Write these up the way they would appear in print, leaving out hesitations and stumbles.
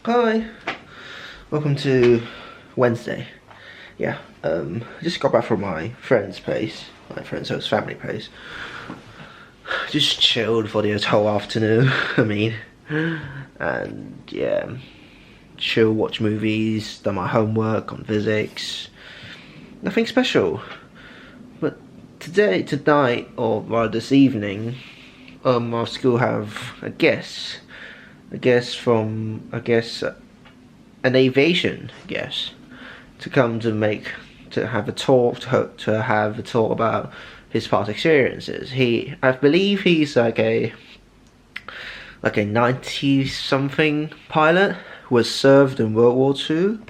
Hi, welcome to Wednesday. Yeah, just got back from my friend's place, so it's family place. Just chilled for the whole afternoon, and yeah, chill, watch movies, done my homework on physics. Nothing special. But tonight, or rather this evening, our school have a guest. An aviation guest to come to have a talk about his past experiences. I believe he's like a 90-something pilot who was served in World War II,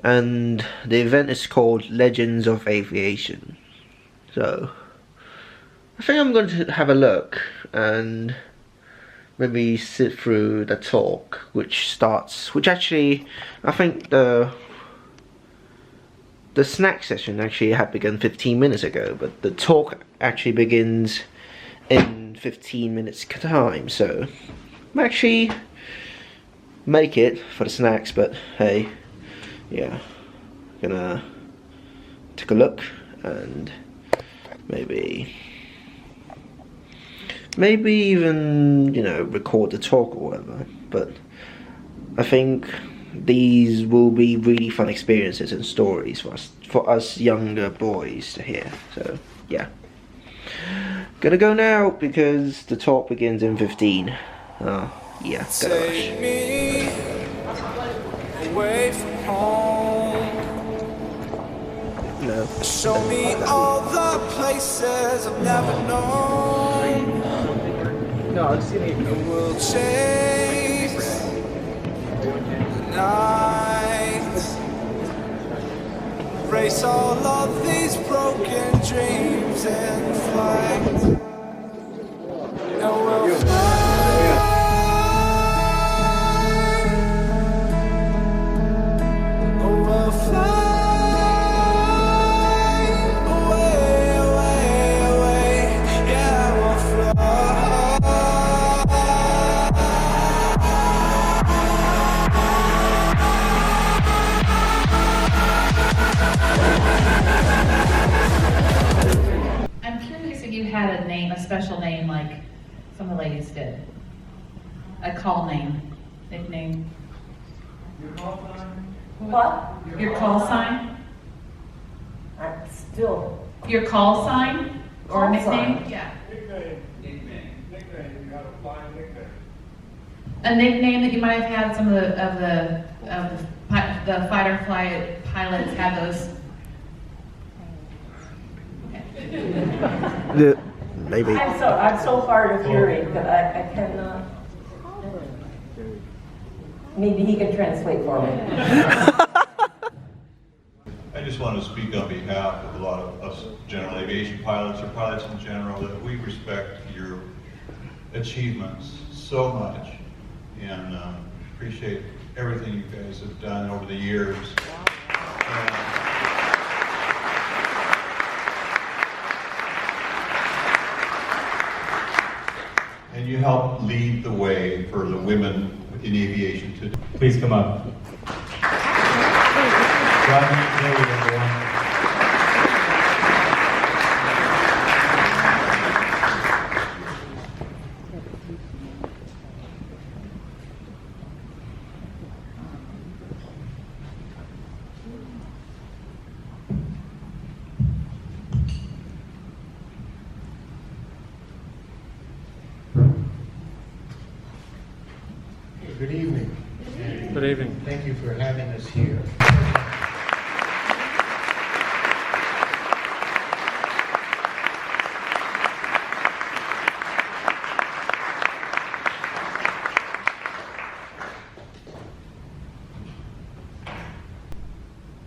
and the event is called Legends of Aviation. So I think I'm going to have a look and maybe sit through the talk, which actually, I think the snack session actually had begun 15 minutes ago, but the talk actually begins in 15 minutes time, so I'm actually make it for the snacks, but hey, yeah, gonna take a look and maybe even, record the talk or whatever. But I think these will be really fun experiences and stories for us younger boys to hear. So yeah, gonna go now because the talk begins in 15. Yeah, gotta rush. Take me away from home. No. Show me all the places I've never known. No, it's gonna be We'll chase the night, erase all of these broken dreams in flight. And we'll fly, oh, we'll fly. I'm curious if you had a special name like some of the ladies did. A call name, nickname. Your call sign? What? Your call sign? I'm still. Your call sign? Or Call nickname? sign. Yeah. Nickname. You got a flying nickname. A nickname that you might have had. Some of the fighter flight pilots had those. Maybe. I'm so hard of hearing that I cannot. Maybe he can translate for me. I just want to speak on behalf of a lot of us general aviation pilots or pilots in general that we respect your achievements so much and appreciate everything you guys have done over the years. And you help lead the way for the women in aviation too. Please come up. Everyone. Good evening. Good evening. Thank you for having us here.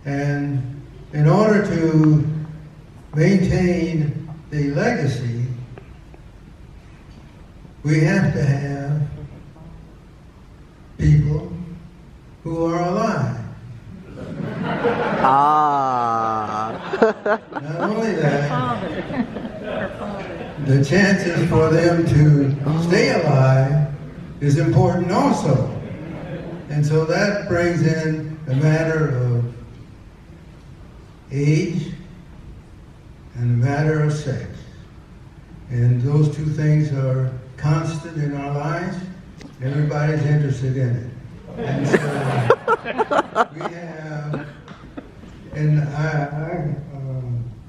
And in order to maintain the legacy, we have to have people who are alive. Not only that, the chances for them to stay alive is important also. And so that brings in a matter of age and a matter of sex. And those two things are constant in our lives. Everybody's interested in it. And so we have, and I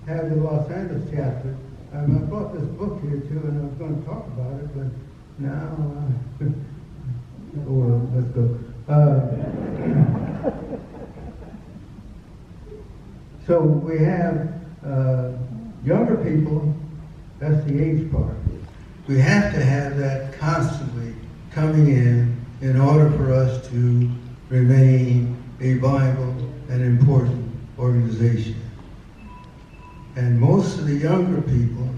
have the Los Angeles chapter. I brought this book here too, and I was going to talk about it, but now, oh well, let's go. So we have younger people, that's the age part. We have to have that constantly coming in order for us to remain a viable and important organization. And most of the younger people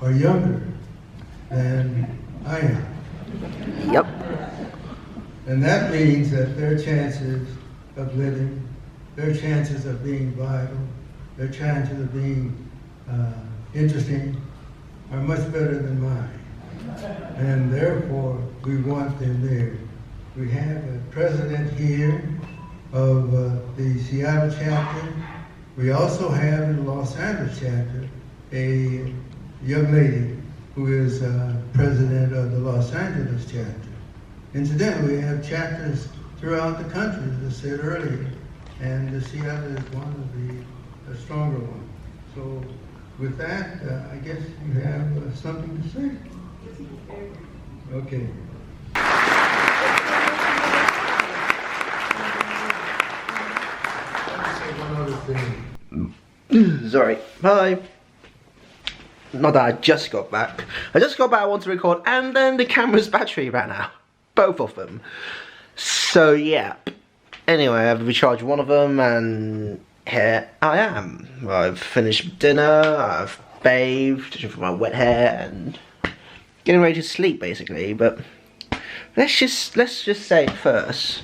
are younger than I am. Yep. And that means that their chances of living, their chances of being viable, their chances of being interesting are much better than mine. And therefore, we want them there. We have a president here of the Seattle chapter. We also have in the Los Angeles chapter a young lady who is president of the Los Angeles chapter. Incidentally, we have chapters throughout the country, as I said earlier, and the Seattle is one of the stronger ones. So with that, I guess you have something to say. Okay. Let me say one other thing. Sorry. Bye. Not that I just got back. I just got back, I want to record, and then the camera's battery ran out. Both of them. So yeah. Anyway, I've recharged one of them, and here I am. I've finished dinner, I've bathed for my wet hair, and getting ready to sleep basically. But let's just say first,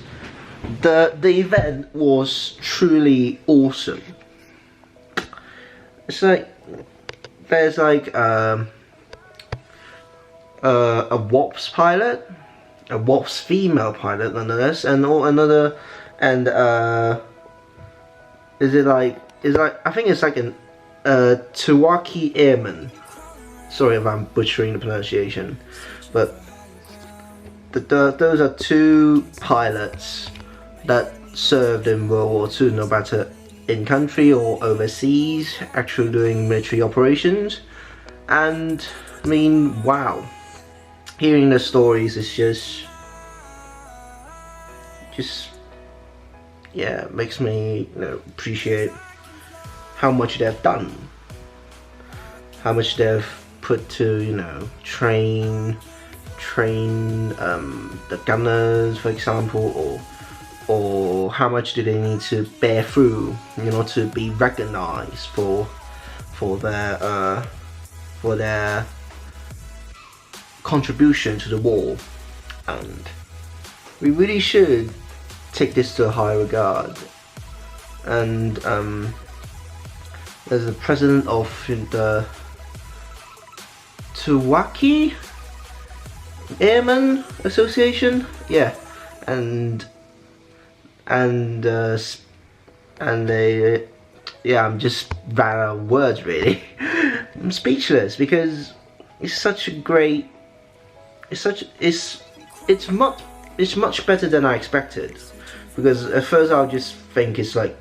the event was truly awesome. It's like there's like a WOPS pilot, a WOPS female pilot nonetheless, and another, and I think it's like an Tuskegee Airmen. Sorry if I'm butchering the pronunciation, but those are two pilots that served in World War II, no matter in country or overseas, actually doing military operations. And I mean, wow, hearing the stories is just yeah, makes me, you know, appreciate how much they've done, how much they've put to, you know, train the gunners, for example, or how much do they need to bear through, you know, to be recognized for their contribution to the war. And we really should take this to a high regard. And there's the president of the Tuskegee Airmen Association, yeah, and they, yeah, I'm just ran out of words really. I'm speechless because it's such a great, it's much better than I expected. Because at first I would just think it's like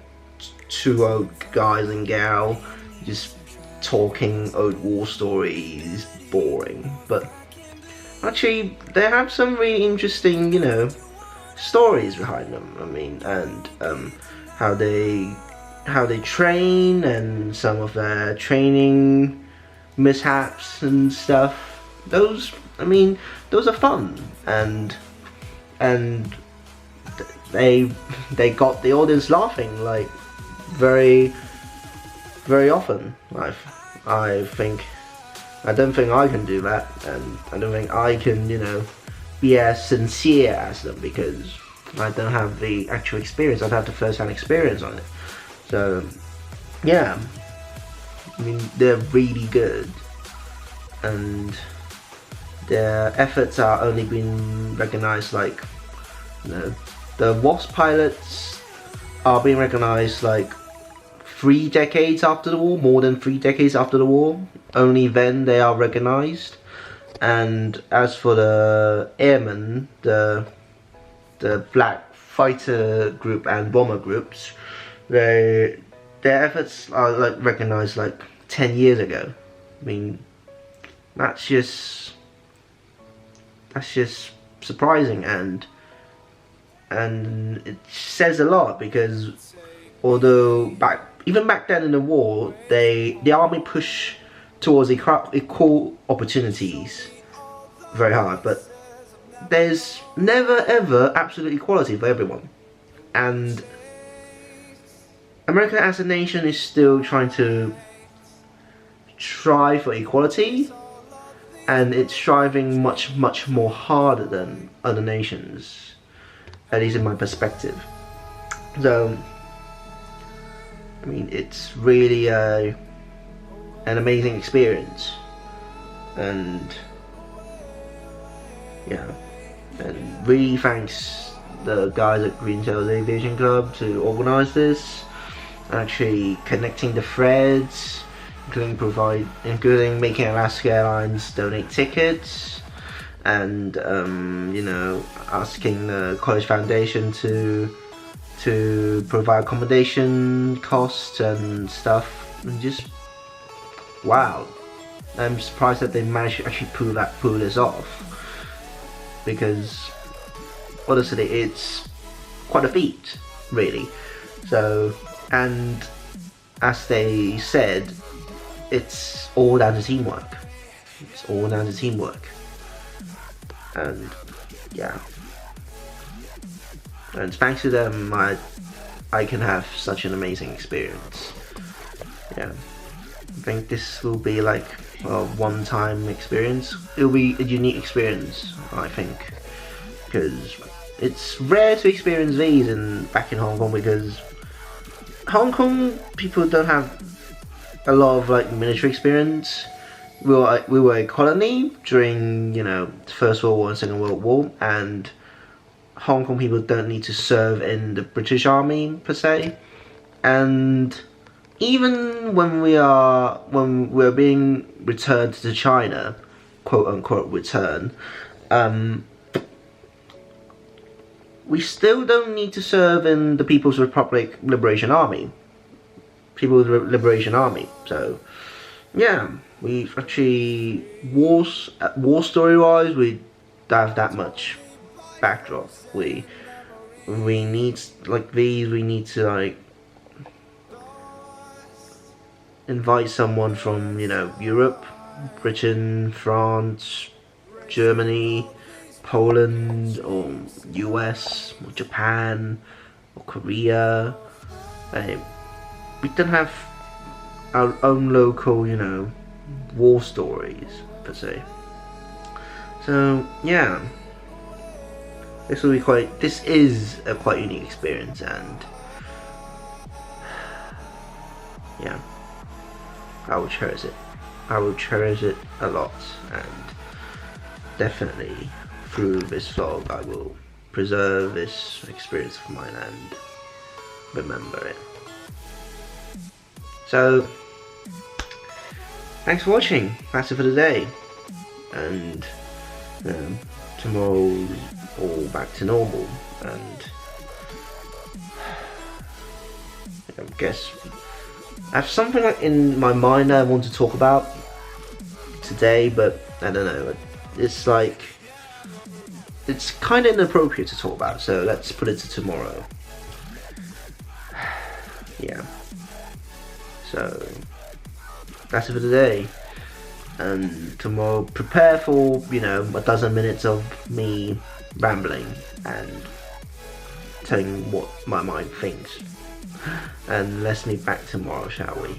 two old guys and gal just talking old war stories, boring. But actually they have some really interesting, you know, stories behind them. I mean, and how they train, and some of their training mishaps and stuff. Those, I mean, those are fun, and they got the audience laughing like very often. I don't think I can do that, and I don't think I can, you know, be as sincere as them, because I don't have the actual experience. I don't have the first-hand experience on it. So yeah, I mean, they're really good, and their efforts are only being recognized like, you know, the WASP pilots are being recognized like 3 decades after the war, more than 3 decades after the war. Only then they are recognized. And as for the airmen, the black fighter group and bomber groups, their efforts are like recognized like 10 years ago. I mean, that's just surprising, and it says a lot, because although even back then in the war, the army pushed towards equal opportunities very hard, but there's never ever absolute equality for everyone, and America as a nation is still trying to strive for equality, and it's striving much more harder than other nations, at least in my perspective. So I mean, it's really an amazing experience, and yeah, and really thanks the guys at Green Tails Aviation Club to organise this, actually connecting the threads, including making Alaska Airlines donate tickets, and you know, asking the college foundation to provide accommodation costs and stuff, and just wow, I'm surprised that they managed to actually pull this off, because honestly it's quite a feat, really. So, and as they said, it's all down to teamwork. It's all down to teamwork, and yeah. And thanks to them, I can have such an amazing experience. Yeah, I think this will be like a one-time experience. It will be a unique experience, I think, because it's rare to experience these back in Hong Kong, because Hong Kong people don't have a lot of like military experience. We were a colony during, you know, the First World War and Second World War, and Hong Kong people don't need to serve in the British Army per se. And even when we're being returned to China, quote unquote return, we still don't need to serve in the People's Republic Liberation Army. So yeah, we've actually war story wise, we don't have that much backdrop. We need like these. We need to like invite someone from, you know, Europe, Britain, France, Germany, Poland, or US, or Japan, or Korea. We don't have our own local, you know, war stories per se. So yeah, this is a quite unique experience, and yeah, I will cherish it. I will cherish it a lot, and definitely through this vlog I will preserve this experience of mine and remember it. So thanks for watching. That's it for today, and tomorrow's all back to normal, and I guess I have something like in my mind that I want to talk about today, but I don't know, it's like, it's kind of inappropriate to talk about, so let's put it to tomorrow. Yeah, so that's it for today, and tomorrow prepare for, you know, a dozen minutes of me rambling and telling what my mind thinks, and let's meet back tomorrow, shall we?